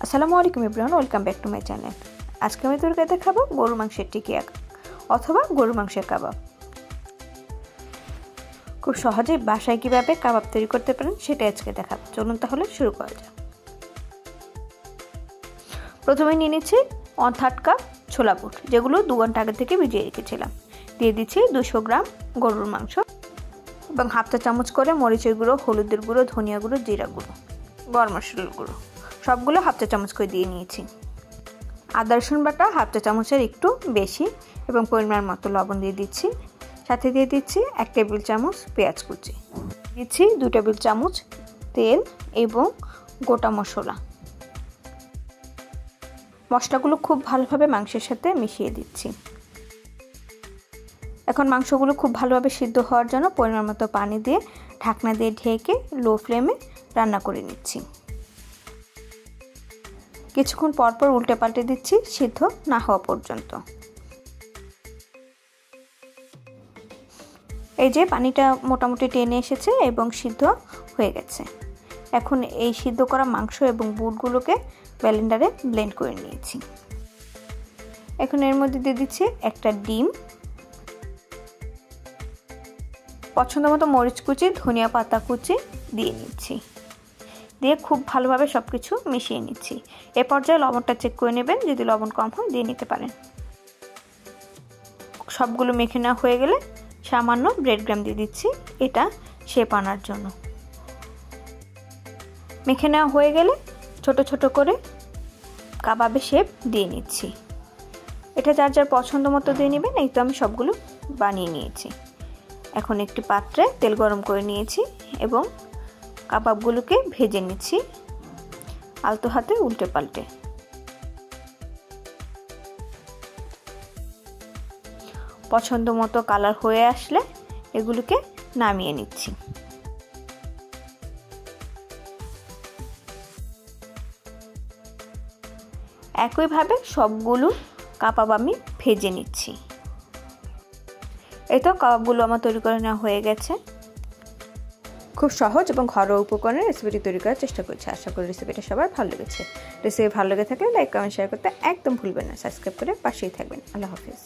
আসসালামু আলাইকুম everyone, welcome back to my channel. আজকে আমি তরকারি দেখাবো গরুর মাংসের টিকিয়া অথবা গরুর মাংসের কাবাব। খুব সহজেই বাসায় কিভাবে কাবাব তৈরি করতে পারেন সেটা আজকে দেখাবো। চলুন তাহলে শুরু করা যাক। প্রথমে নিয়ে নিচ্ছি 1/3 কাপ ছোলা বুট, যেগুলো 2 ঘন্টা আগে থেকে ভিজিয়ে রেখেছিলাম। দিয়ে দিচ্ছি 200 গ্রাম গরুর মাংস এবং 1/2 চা চামচ করে মরিচের গুঁড়ো, হলুদের গুঁড়ো, ধনিয়া গুঁড়ো, জিরা গুঁড়ো, গরম মশলার গুঁড়ো সবগুলো 1/2 চা চামচ করে দিয়ে নিয়েছি। আদা রসুন বাটা 1/2 চা চামচের একটু বেশি এবং পরিমাণ মতো লবণ দিয়ে দিচ্ছি। সাথে দিয়ে দিচ্ছি 1 টেবিল চামচ পেঁয়াজ কুচি, দিচ্ছি 2 টেবিল চামচ তেল এবং গোটা মশলা। মশলাগুলো খুব ভালোভাবে মাংসের সাথে মিশিয়ে দিচ্ছি। এখন মাংসগুলো খুব ভালোভাবে সিদ্ধ হওয়ার জন্য পরিমাণ মতো পানি দিয়ে ঢাকনা দিয়ে ঢেকে লো ফ্লেমে রান্না করে নিচ্ছি। কিছুক্ষণ পরপর উল্টে পাল্টে দিচ্ছি সিদ্ধ না হওয়া পর্যন্ত। এই যে পানিটা মোটামুটি টেনে এসেছে এবং সিদ্ধ হয়ে গেছে। এখন এই সিদ্ধ করা মাংস এবং বুটগুলোকে ব্লেন্ডারে ব্লেন্ড করে নিয়েছি। এখন এর মধ্যে দিয়ে দিচ্ছি একটা ডিম, পছন্দ মতো মরিচ কুচি, ধনিয়া পাতা কুচি দিয়ে নিচ্ছি। দিয়ে খুব ভালোভাবে সব কিছু মিশিয়ে নিচ্ছি। এ পর্যায়ে লবণটা চেক করে নেবেন, যদি লবণ কম হয় দিয়ে নিতে পারেন। সবগুলো মেখে নেওয়া হয়ে গেলে সামান্য ব্রেড ক্রাম্ব দিয়ে দিচ্ছি, এটা শেপ আনার জন্য। মেখে নেওয়া হয়ে গেলে ছোট ছোট করে কাবাবে শেপ দিয়ে নিচ্ছি। এটা যার যার পছন্দ মতো দিয়ে নেবেন। এই তো আমি সবগুলো বানিয়ে নিয়েছি। এখন একটি পাত্রে তেল গরম করে নিয়েছি এবং কাবাবগুলোকে ভেজে নিচ্ছি আলতো হাতে উল্টে পাল্টে। পছন্দ মতো কালার হয়ে আসলে এগুলোকে নামিয়ে নিচ্ছি। একইভাবে সবগুলো কাবাব আমি ভেজে নিচ্ছি। এই তো কাবাবগুলো আমার তৈরি করে নেওয়া হয়ে গেছে। খুব সহজ এবং ঘরোয়া উপকরণে রেসিপিটি তৈরি করার চেষ্টা করছি। আশা করি রেসিপিটা সবার ভালো লেগেছে। রেসিপি ভালো লেগে থাকলে লাইক, কমেন্ট, শেয়ার করতে একদম ভুলবেন না। সাবস্ক্রাইব করে পাশেই থাকবেন। আল্লাহ হাফেজ।